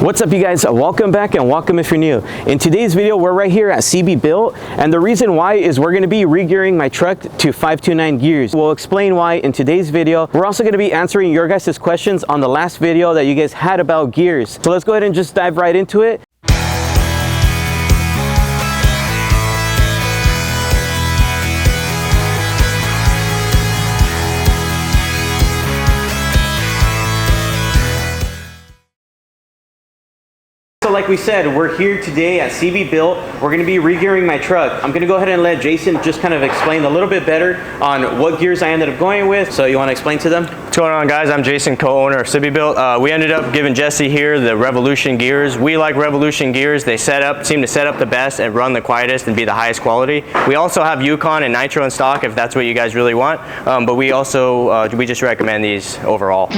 What's up you guys, welcome back and welcome if you're new. In today's video we're right here at Sibi Built, and the reason why is we're going to be re-gearing my truck to 529 gears. We'll explain why in today's video. We're also going to be answering your guys' questions on the last video that you guys had about gears. So let's go ahead and just dive right into it. So like we said, we're here today at Sibi Built. We're going to be re-gearing my truck. I'm going to go ahead and let Jason just kind of explain a little bit better on what gears I ended up going with. So you want to explain to them? What's going on, guys? I'm Jason, co-owner of Sibi Built. We ended up giving Jesse here the Revolution gears. We like Revolution gears. They seem to set up the best and run the quietest and be the highest quality. We also have Yukon and Nitro in stock if that's what you guys really want. But we also, we just recommend these overall.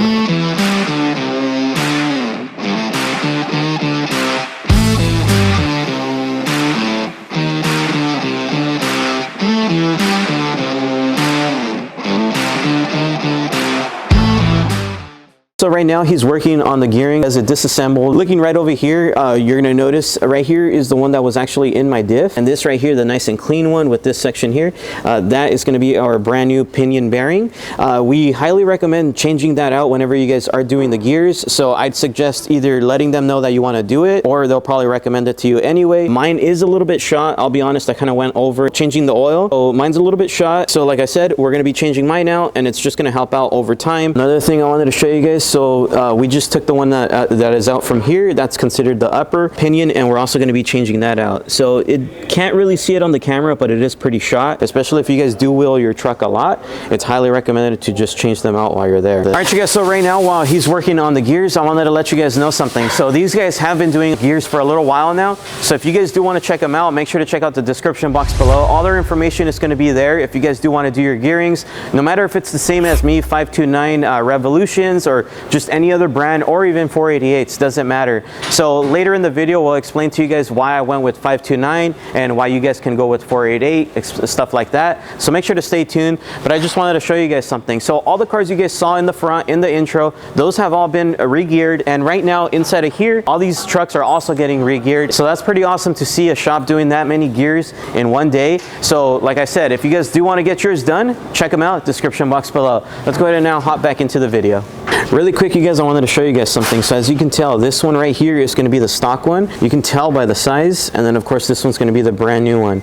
So right now he's working on the gearing as it disassembled. Looking right over here, you're gonna notice right here is the one that was actually in my diff, and this right here, the nice and clean one with this section here, that is gonna be our brand new pinion bearing. We highly recommend changing that out whenever you guys are doing the gears. So I'd suggest either letting them know that you want to do it, or they'll probably recommend it to you anyway. Mine is a little bit shot. I'll be honest, I kind of went over changing the oil. So mine's a little bit shot. So like I said, we're gonna be changing mine out, and it's just gonna help out over time. Another thing I wanted to show you guys, so we just took the one that is out from here. That's considered the upper pinion, and we're also going to be changing that out. So it can't really see it on the camera, but it is pretty shot, especially if you guys do wheel your truck a lot. It's highly recommended to just change them out while you're there. All right, you guys, so right now while he's working on the gears, I wanted to let you guys know something. So these guys have been doing gears for a little while now. So if you guys do want to check them out, make sure to check out the description box below. All their information is going to be there if you guys do want to do your gearings. No matter if it's the same as me, 529 Revolutions, or just any other brand, or even 488s, doesn't matter. So later in the video we'll explain to you guys why I went with 529 and why you guys can go with 488, stuff like that. So make sure to stay tuned. But I just wanted to show you guys something. So all the cars you guys saw in the front, in the intro, those have all been re-geared, and right now inside of here all these trucks are also getting re-geared. So that's pretty awesome to see a shop doing that many gears in one day. So like I said, if you guys do want to get yours done, check them out, description box below. Let's go ahead and now hop back into the video. Really quick, you guys, I wanted to show you guys something. So as you can tell, this one right here is going to be the stock one. You can tell by the size, and then of course this one's going to be the brand new one.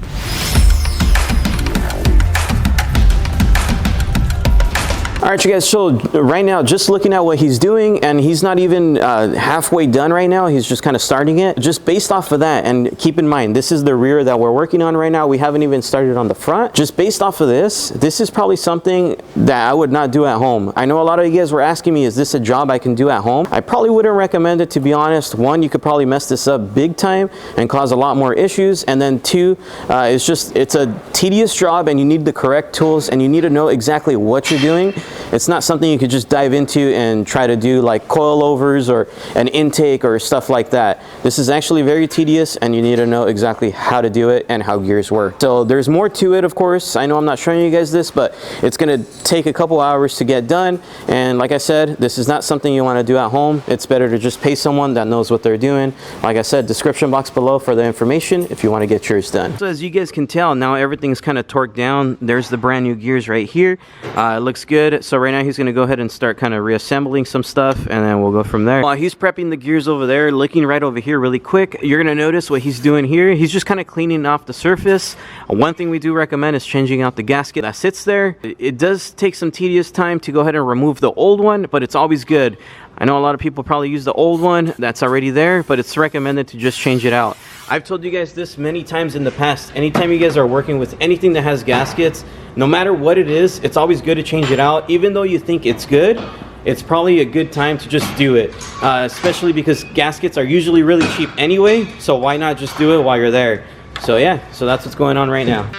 All right, you guys, so right now, just looking at what he's doing, and he's not even halfway done right now. He's just kind of starting it. Just based off of that, and keep in mind, this is the rear that we're working on right now. We haven't even started on the front. Just based off of this is probably something that I would not do at home. I know a lot of you guys were asking me, is this a job I can do at home? I probably wouldn't recommend it, to be honest. One, you could probably mess this up big time and cause a lot more issues. And then two, it's a tedious job, and you need the correct tools, and you need to know exactly what you're doing. It's not something you could just dive into and try to do like coilovers or an intake or stuff like that. This is actually very tedious, and you need to know exactly how to do it and how gears work. So there's more to it, of course. I know I'm not showing you guys this, but it's going to take a couple hours to get done. And like I said, this is not something you want to do at home. It's better to just pay someone that knows what they're doing. Like I said, description box below for the information if you want to get yours done. So as you guys can tell, now everything's kind of torqued down. There's the brand new gears right here. It looks good. So right now he's going to go ahead and start kind of reassembling some stuff, and then we'll go from there. While he's prepping the gears over there, looking right over here really quick, you're going to notice what he's doing here. He's just kind of cleaning off the surface. One thing we do recommend is changing out the gasket that sits there. It does take some tedious time to go ahead and remove the old one, but it's always good. I know a lot of people probably use the old one that's already there, but it's recommended to just change it out. I've told you guys this many times in the past. Anytime you guys are working with anything that has gaskets, no matter what it is, it's always good to change it out. Even though you think it's good, it's probably a good time to just do it. Especially because gaskets are usually really cheap anyway, so why not just do it while you're there? So yeah, so that's what's going on right now.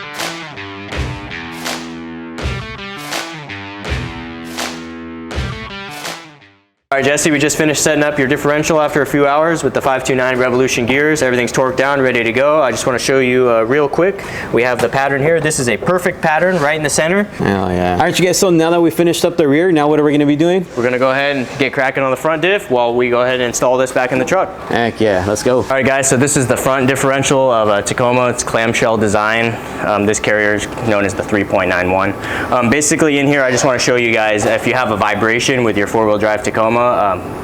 All right, Jesse, we just finished setting up your differential after a few hours with the 529 Revolution gears. Everything's torqued down, ready to go. I just want to show you real quick. We have the pattern here. This is a perfect pattern right in the center. Hell yeah. All right, you guys, so now that we finished up the rear, now what are we going to be doing? We're going to go ahead and get cracking on the front diff while we go ahead and install this back in the truck. Heck yeah, let's go. All right, guys, so this is the front differential of a Tacoma. It's clamshell design. This carrier is known as the 3.91. Basically in here, I just want to show you guys if you have a vibration with your four-wheel drive Tacoma,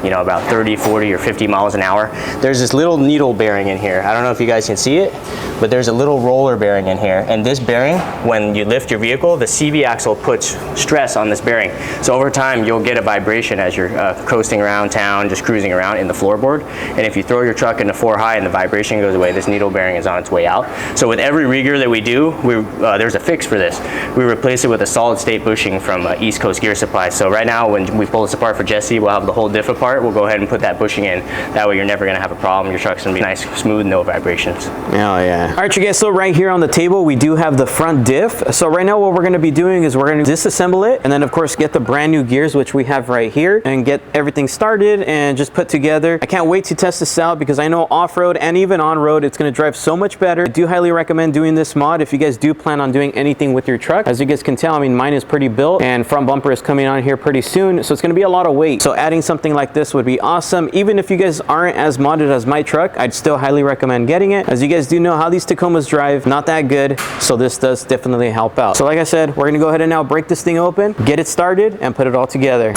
you know, about 30, 40, or 50 miles an hour, there's this little needle bearing in here. I don't know if you guys can see it, but there's a little roller bearing in here. And this bearing, when you lift your vehicle, the CV axle puts stress on this bearing. So over time, you'll get a vibration as you're coasting around town, just cruising around in the floorboard. And if you throw your truck into 4 high and the vibration goes away, this needle bearing is on its way out. So with every regear that we do, there's a fix for this. We replace it with a solid state bushing from East Coast Gear Supply. So right now, when we pull this apart for Jesse, we'll have the whole diff apart. We'll go ahead and put that bushing in. That way you're never gonna have a problem. Your truck's gonna be nice, smooth, no vibrations. Oh yeah. All right, you guys, so right here on the table, we do have the front diff. So right now what we're gonna be doing is we're gonna disassemble it and then of course get the brand new gears, which we have right here, and get everything started and just put together. I can't wait to test this out because I know off-road and even on-road, it's gonna drive so much better. I do highly recommend doing this mod if you guys do plan on doing anything with your truck. As you guys can tell, I mean, mine is pretty built and front bumper is coming on here pretty soon. So it's gonna be a lot of weight. So adding something like this would be awesome. Even if you guys aren't as modded as my truck, I'd still highly recommend getting it. As you guys do know how these Tacomas drive, not that good. So this does definitely help out. So like I said, we're gonna go ahead and now break this thing open, get it started, and put it all together.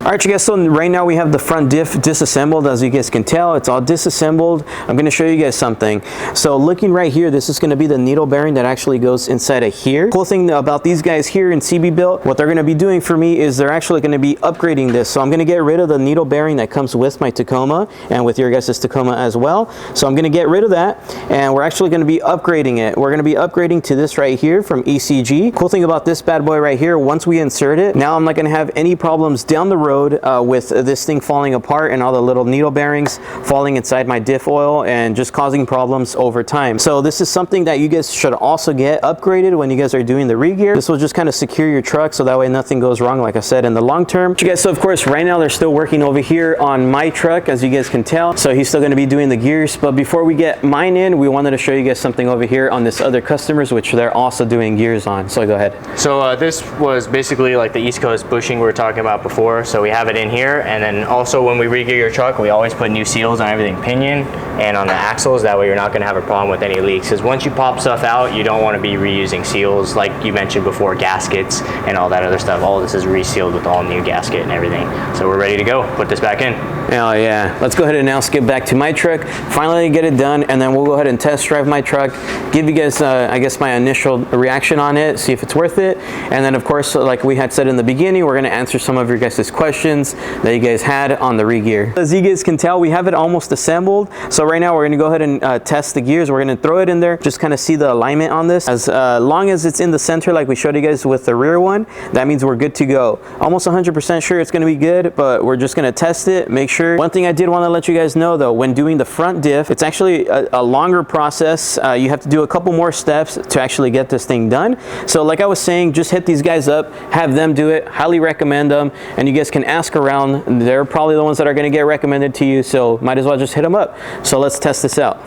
All right, you guys, so right now we have the front diff disassembled. As you guys can tell, it's all disassembled. I'm gonna show you guys something. So looking right here, this is gonna be the needle bearing that actually goes inside of here. Cool thing about these guys here in Sibi Built, what they're gonna be doing for me is they're actually gonna be upgrading this. So I'm gonna get rid of the needle bearing that comes with my Tacoma and with your guys' Tacoma as well. So I'm gonna get rid of that and we're actually gonna be upgrading it. We're gonna be upgrading to this right here from ECG. Cool thing about this bad boy right here, once we insert it, now I'm not gonna have any problems down the road with this thing falling apart and all the little needle bearings falling inside my diff oil and just causing problems over time. So this is something that you guys should also get upgraded when you guys are doing the regear. This will just kind of secure your truck so that way nothing goes wrong, like I said, in the long term. You guys, so of course right now they're still working over here on my truck, as you guys can tell. So he's still going to be doing the gears, but before we get mine in, we wanted to show you guys something over here on this other customers, which they're also doing gears on. So go ahead. So this was basically like the East Coast bushing we were talking about before. So we have it in here, and then also when we regear your truck, we always put new seals on everything pinion and on the axles. That way you're not going to have a problem with any leaks, because once you pop stuff out, you don't want to be reusing seals like you mentioned before, gaskets and all that other stuff. All this is resealed with all new gasket and everything. So we're ready to go. Put this back in. Oh yeah, let's go ahead and now skip back to my truck, finally get it done, and then we'll go ahead and test drive my truck, give you guys I guess my initial reaction on it, see if it's worth it, and then of course like we had said in the beginning, we're going to answer some of your guys' questions that you guys had on the regear. As you guys can tell, we have it almost assembled, so right now we're going to go ahead and test the gears. We're going to throw it in there, just kind of see the alignment on this. As long as it's in the center like we showed you guys with the rear one, that means we're good to go. Almost 100% sure it's going to be good, but we're just going to test it, make sure. One thing I did want to let you guys know though, when doing the front diff, it's actually a longer process. You have to do a couple more steps to actually get this thing done. So like I was saying, just hit these guys up, have them do it. Highly recommend them, and you guys can ask around. They're probably the ones that are going to get recommended to you, so might as well just hit them up. So let's test this out.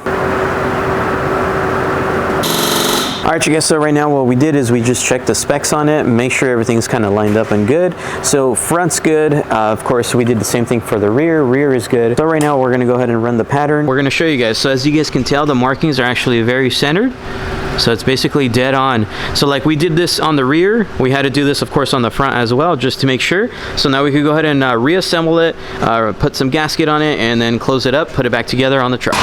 All right, you guys, so right now what we did is we just checked the specs on it, make sure everything's kind of lined up and good. So front's good. Of course, we did the same thing for the rear. Rear is good. So right now we're going to go ahead and run the pattern. We're going to show you guys. So as you guys can tell, the markings are actually very centered. So it's basically dead on. So like we did this on the rear, we had to do this of course on the front as well, just to make sure. So now we could go ahead and reassemble it, put some gasket on it, and then close it up, put it back together on the truck.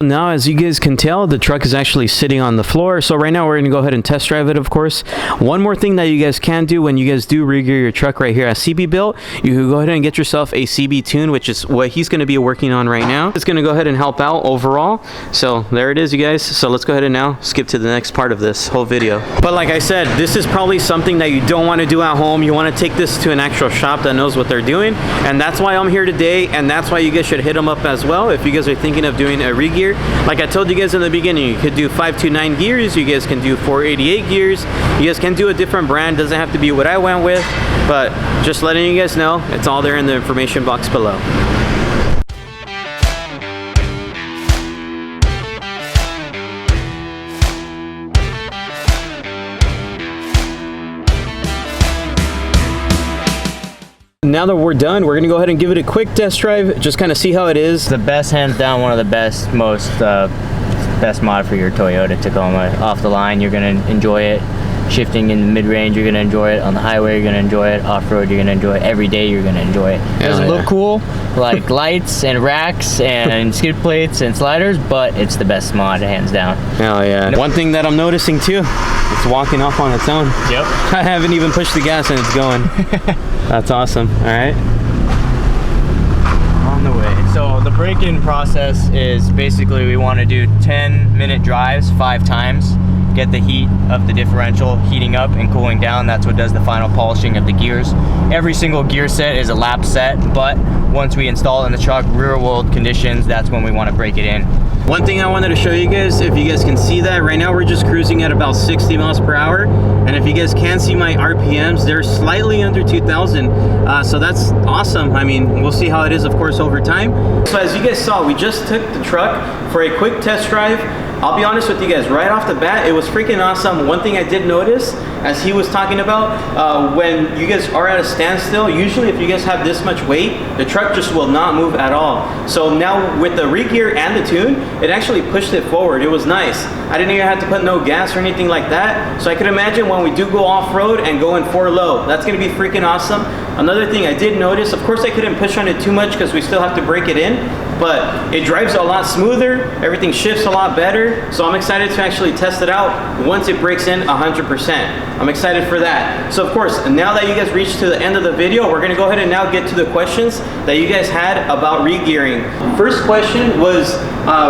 Now, as you guys can tell, the truck is actually sitting on the floor. So right now we're going to go ahead and test drive it, of course. One more thing that you guys can do when you guys do regear your truck right here at Sibi Built, you can go ahead and get yourself a CB tune, which is what he's going to be working on right now. It's going to go ahead and help out overall. So there it is, you guys. So let's go ahead and now skip to the next part of this whole video. But like I said, this is probably something that you don't want to do at home. You want to take this to an actual shop that knows what they're doing. And that's why I'm here today. And that's why you guys should hit them up as well if you guys are thinking of doing a regear. Like I told you guys in the beginning, you could do 529 gears, you guys can do 488 gears, you guys can do a different brand, doesn't have to be what I went with, but just letting you guys know, it's all there in the information box below. Now that we're done, we're gonna go ahead and give it a quick test drive, just kind of see how it is. The best, hands down, one of the best, best mod for your Toyota Tacoma. Off the line, you're gonna enjoy it. Shifting in the mid-range, you're gonna enjoy it. On the highway, you're gonna enjoy it. Off-road, you're gonna enjoy it. Every day, you're gonna enjoy it. It doesn't look cool, like lights and racks and skid plates and sliders, but it's the best mod, hands down. Hell yeah. One thing that I'm noticing too, it's walking off on its own. Yep. I haven't even pushed the gas and it's going. That's awesome. All right. On the way. So the break-in process is basically we want to do 10-minute drives 5 times. Get the heat of the differential heating up and cooling down. That's what does the final polishing of the gears. Every single gear set is a lap set, but once we install it in the truck, rear world conditions, that's when we want to break it in. One thing I wanted to show you guys, if you guys can see that, right now we're just cruising at about 60 miles per hour. And if you guys can see my RPMs, they're slightly under 2,000. So that's awesome. I mean, we'll see how it is, of course, over time. So as you guys saw, we just took the truck for a quick test drive. I'll be honest with you guys, right off the bat, it was freaking awesome. One thing I did notice, as he was talking about, when you guys are at a standstill, usually if you guys have this much weight, the truck just will not move at all. So now with the regear and the tune, it actually pushed it forward. It was nice. I didn't even have to put no gas or anything like that. So I could imagine when we do go off-road and go in 4 low, that's gonna be freaking awesome. Another thing I did notice, of course I couldn't push on it too much because we still have to break it in, but it drives a lot smoother, everything shifts a lot better, so I'm excited to actually test it out once it breaks in 100%. I'm excited for that. So of course, now that you guys reached to the end of the video, we're gonna go ahead and now get to the questions that you guys had about regearing. First question was,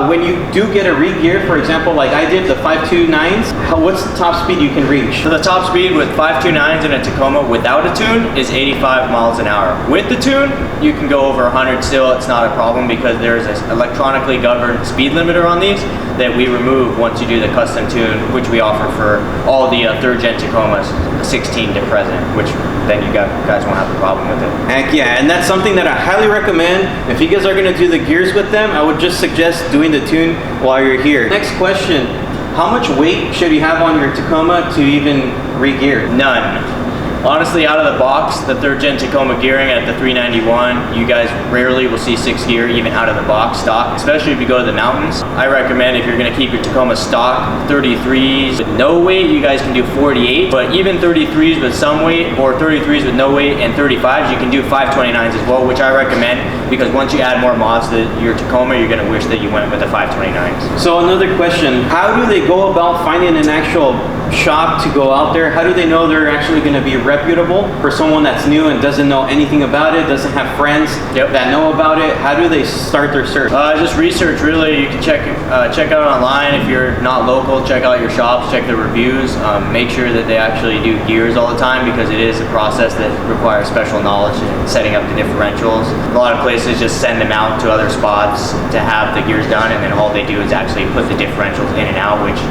when you do get a regear, for example, like I did the 529s, what's the top speed you can reach? So the top speed with 529s in a Tacoma without a tune is 85 miles an hour. With the tune, you can go over 100 still. It's not a problem because there's an electronically governed speed limiter on these that we remove once you do the custom tune, which we offer for all the 3rd gen Tacomas, 16 to present, which then you guys won't have a problem with it. Heck yeah, and that's something that I highly recommend. If you guys are gonna do the gears with them, I would just suggest doing the tune while you're here. Next question, how much weight should you have on your Tacoma to even regear? None. Honestly, out of the box, the 3rd gen Tacoma gearing at the 391, you guys rarely will see 6 gear even out of the box stock, especially if you go to the mountains. I recommend if you're gonna keep your Tacoma stock, 33s with no weight, you guys can do 48, but even 33s with some weight or 33s with no weight and 35s, you can do 529s as well, which I recommend because once you add more mods to your Tacoma, you're gonna wish that you went with the 529s. So another question, how do they go about finding an actual shop to go out there? How do they know they're actually going to be reputable for someone that's new and doesn't know anything about it, doesn't have friends that know about it? How do they start their search? Just research, really. You can check out online. If you're not local, check out your shops, check the reviews, make sure that they actually do gears all the time because it is a process that requires special knowledge in setting up the differentials. A lot of places just send them out to other spots to have the gears done, and then all they do is actually put the differentials in and out, which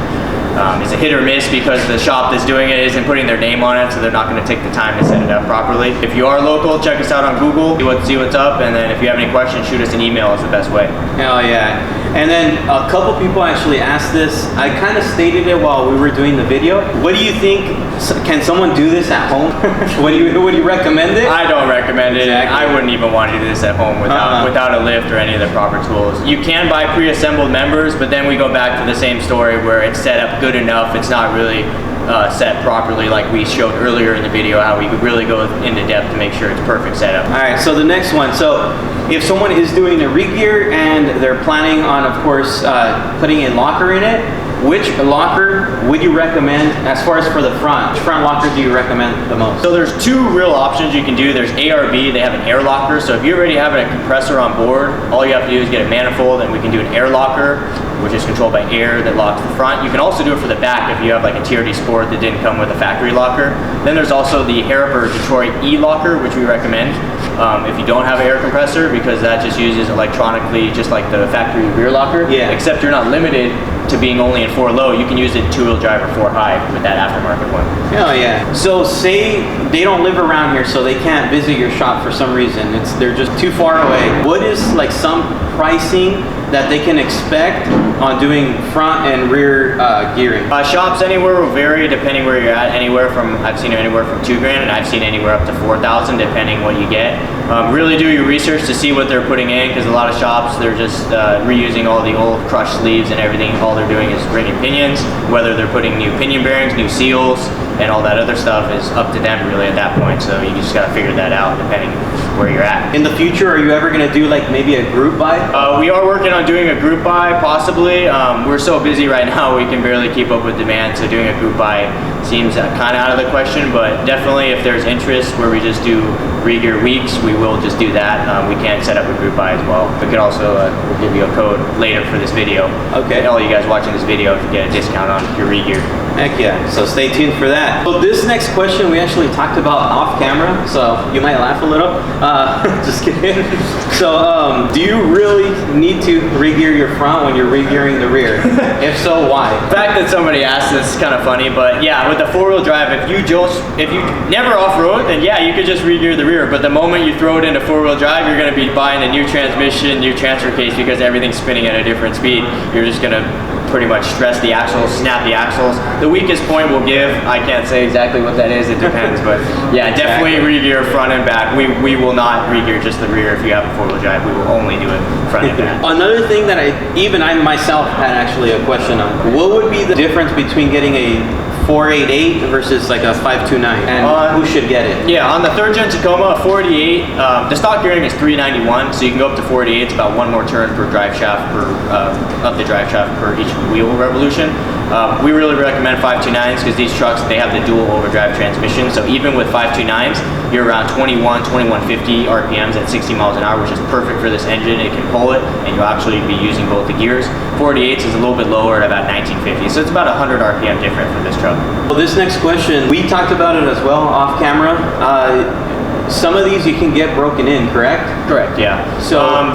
is a hit or miss because the shop that's doing it isn't putting their name on it, so they're not going to take the time to set it up properly. If you are local, check us out on Google, see what's up, and then if you have any questions, shoot us an email. It's the best way. Hell yeah. And then a couple people actually asked this. I kind of stated it while we were doing the video. What do you think? Can someone do this at home? Would you recommend it? I don't recommend it. Exactly. I wouldn't even want to do this at home without a lift or any of the proper tools. You can buy pre-assembled members, but then we go back to the same story where it's set up good enough. It's not really set properly like we showed earlier in the video, how we could really go into depth to make sure it's perfect setup. All right, so the next one. So if someone is doing a Regear and they're planning on, of course, putting a locker in it, which locker would you recommend as far as for the front? Which front locker do you recommend the most? So there's two real options you can do. There's ARB, they have an air locker. So if you already have a compressor on board, all you have to do is get a manifold and we can do an air locker, which is controlled by air that locks the front. You can also do it for the back if you have like a TRD Sport that didn't come with a factory locker. Then there's also the Harriper Detroit E-Locker, which we recommend if you don't have an air compressor, because that just uses electronically just like the factory rear locker. Yeah. Except you're not limited to being only in 4 low. You can use it in 2-wheel drive or 4 high with that aftermarket one. Oh yeah. So say they don't live around here, so they can't visit your shop for some reason. They're just too far away. What is like some pricing that they can expect on doing front and rear gearing? Shops anywhere will vary depending where you're at. I've seen anywhere from $2,000, and I've seen anywhere up to $4,000 depending what you get. Really do your research to see what they're putting in, because a lot of shops, they're just reusing all the old crushed sleeves and everything. All they're doing is rigging pinions. Whether they're putting new pinion bearings, new seals, and all that other stuff is up to them really at that point. So you just gotta figure that out depending where you're at. In the future, are you ever gonna do like maybe a group buy? We are working on doing a group buy, possibly. We're so busy right now, we can barely keep up with demand, so doing a group buy seems kind of out of the question, but definitely if there's interest where we just do Regear weeks, we will just do that. We can set up a group buy as well. We could also we'll give you a code later for this video. Okay. All you guys watching this video can get a discount on your Regear. Heck yeah, so stay tuned for that. So this next question we actually talked about off camera, so you might laugh a little. Just kidding. So do you really need to regear your front when you're regearing the rear? If so, why? The fact that somebody asked this is kind of funny, but yeah, with the 4-wheel drive, if you never off-road, then yeah, you could just regear the rear, but the moment you throw it into 4-wheel drive, you're gonna be buying a new transmission, new transfer case, because everything's spinning at a different speed. You're just gonna pretty much stress the axles, snap the axles. The weakest point we'll give, I can't say exactly what that is, it depends, but yeah, definitely regear front and back. We will not regear just the rear if you have a 4-wheel drive. We will only do it front and back. Another thing that I myself had actually a question on, what would be the difference between getting a 488 versus like a 529, and who should get it? Yeah, on the 3rd gen Tacoma, a 488, the stock gearing is 391, so you can go up to 488. It's about 1 more turn per drive shaft up the drive shaft per each wheel revolution. We really recommend 529s because these trucks, they have the dual overdrive transmission, so even with 529s, you're around 2150 RPMs at 60 miles an hour, which is perfect for this engine. It can pull it, and you'll actually be using both the gears. 48s is a little bit lower at about 1950, so it's about 100 RPM different for this truck. Well, this next question, we talked about it as well off camera. Some of these you can get broken in, correct? Correct, yeah. So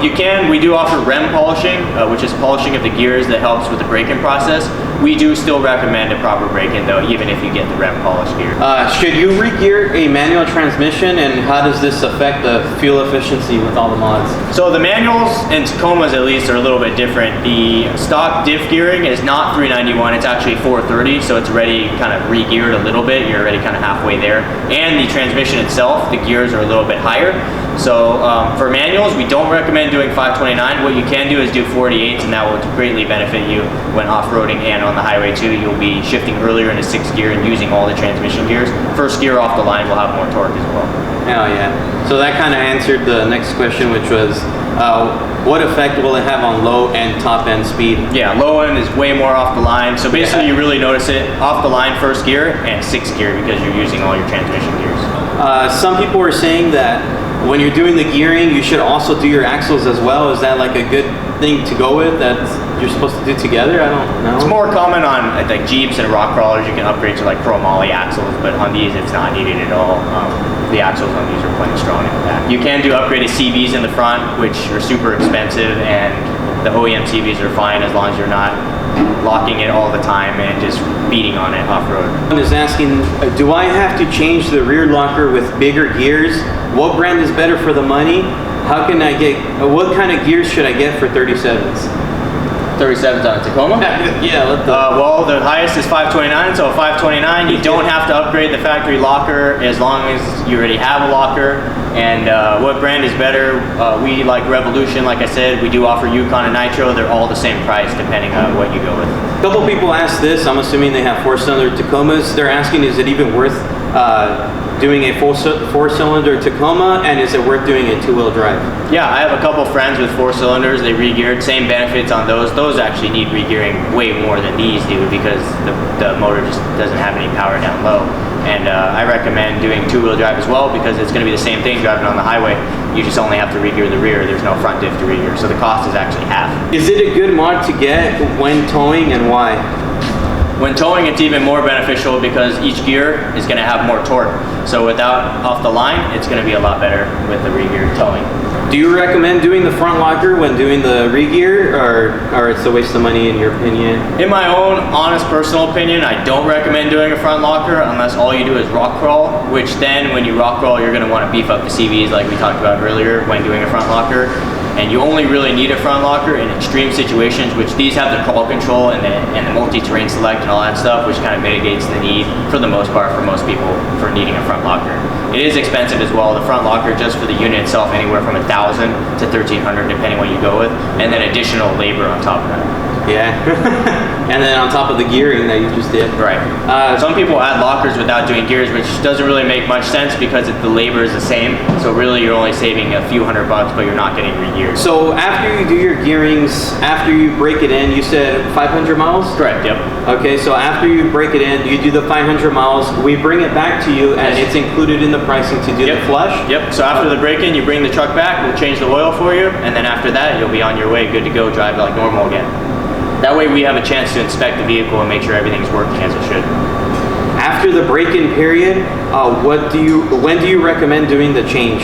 we do offer REM polishing, which is polishing of the gears that helps with the braking process. We do still recommend a proper break-in though, even if you get the REM polished gear. Should you re-gear a manual transmission, and how does this affect the fuel efficiency with all the mods? So the manuals and Tacomas at least are a little bit different. The stock diff gearing is not 391, it's actually 430, so it's already kind of re-geared a little bit. You're already kind of halfway there. And the transmission itself, the gears are a little bit higher. So for manuals, we don't recommend doing 529. What you can do is do 48s, and that will greatly benefit you when off-roading and on the highway too. You'll be shifting earlier into 6th gear and using all the transmission gears. 1st gear off the line will have more torque as well. Hell yeah. So that kind of answered the next question, which was what effect will it have on low and top end speed? Yeah, low end is way more off the line. So basically you really notice it off the line 1st gear and 6th gear because you're using all your transmission gears. Some people were saying that when you're doing the gearing, you should also do your axles as well. Is that like a good thing to go with that you're supposed to do together? I don't know. It's more common on like Jeeps and rock crawlers. You can upgrade to like chromoly axles, but on these it's not needed at all. The axles on these are plenty strong in the back. You can do upgraded CVs in the front, which are super expensive, and the OEM CVs are fine as long as you're not locking it all the time and just beating on it off-road. One is asking, do I have to change the rear locker with bigger gears? What brand is better for the money? How can I get, what kind of gears should I get for 37s? 37s on a Tacoma? Yeah, well, the highest is 529, so 529, you don't have to upgrade the factory locker as long as you already have a locker. And what brand is better? We like Revolution, like I said. We do offer Yukon and Nitro. They're all the same price depending on what you go with. A couple people asked this. I'm assuming they have 4-cylinder Tacomas. They're asking, is it even worth doing a four-cylinder Tacoma, and is it worth doing a two-wheel drive? Yeah, I have a couple friends with 4 cylinders. They regeared. Same benefits on those. Those actually need regearing way more than these do because the motor just doesn't have any power down low. And I recommend doing two-wheel drive as well because it's going to be the same thing driving on the highway. You just only have to regear the rear. There's no front diff to regear, so the cost is actually half. Is it a good mod to get when towing, and why? When towing, it's even more beneficial because each gear is going to have more torque. So without off the line, it's going to be a lot better with the regear towing. Do you recommend doing the front locker when doing the regear, or it's a waste of money in your opinion? In my own honest personal opinion, I don't recommend doing a front locker unless all you do is rock crawl, which then when you rock crawl, you're going to want to beef up the CVs like we talked about earlier when doing a front locker. And you only really need a front locker in extreme situations, which these have the crawl control and the multi-terrain select and all that stuff, which kind of mitigates the need, for the most part, for most people, for needing a front locker. It is expensive as well. The front locker, just for the unit itself, anywhere from $1,000 to $1,300, depending what you go with, and then additional labor on top of that. Yeah, and then on top of the gearing that you just did. Right. Some people add lockers without doing gears, which doesn't really make much sense because the labor is the same. So really, you're only saving a few $100, but you're not getting regeared. So after you do your gearings, after you break it in, you said 500 miles? Correct. Yep. Okay, so after you break it in, you do the 500 miles. We bring it back to you, and it's included in the pricing to do the flush. Yep. So after the break-in, you bring the truck back. We'll change the oil for you, and then after that, you'll be on your way, good to go, drive like normal again. That way we have a chance to inspect the vehicle and make sure everything's working as it should. After the break-in period, when do you recommend doing the change?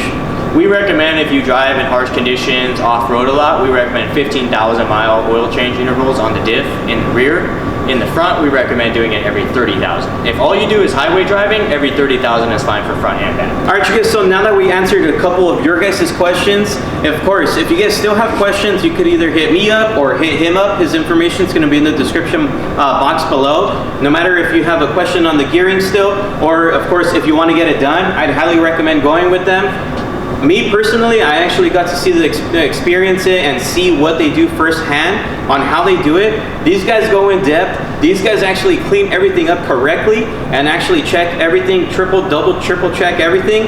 We recommend if you drive in harsh conditions, off-road a lot, we recommend 15,000 mile oil change intervals on the diff in the rear. In the front, we recommend doing it every 30,000. If all you do is highway driving, every 30,000 is fine for front and back. All right, you guys, so now that we answered a couple of your guys' questions, of course, if you guys still have questions, you could either hit me up or hit him up. His information is going to be in the description box below. No matter if you have a question on the gearing still, or of course, if you want to get it done, I'd highly recommend going with them. Me personally, I actually got to see experience it and see what they do firsthand on how they do it. These guys go in depth. These guys actually clean everything up correctly and actually check everything, double, triple check everything.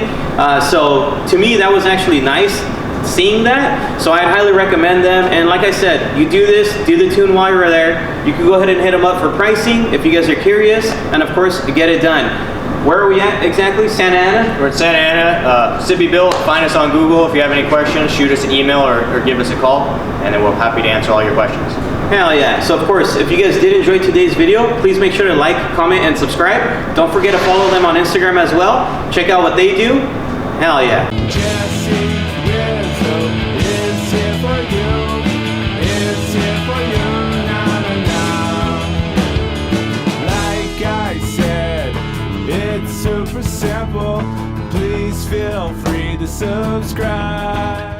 So to me, that was actually nice seeing that. So I'd highly recommend them. And like I said, you do this, do the tune while you're there. You can go ahead and hit them up for pricing if you guys are curious, and of course, get it done. Where are we at exactly? Santa Ana? We're at Santa Ana, Sibi Built. Find us on Google. If you have any questions, shoot us an email or give us a call, and then we're happy to answer all your questions. Hell yeah. So of course, if you guys did enjoy today's video, please make sure to like, comment, and subscribe. Don't forget to follow them on Instagram as well. Check out what they do. Hell yeah. JesseRizo is here for you. It's here for you. Like I said, it's super simple. Please feel free to subscribe.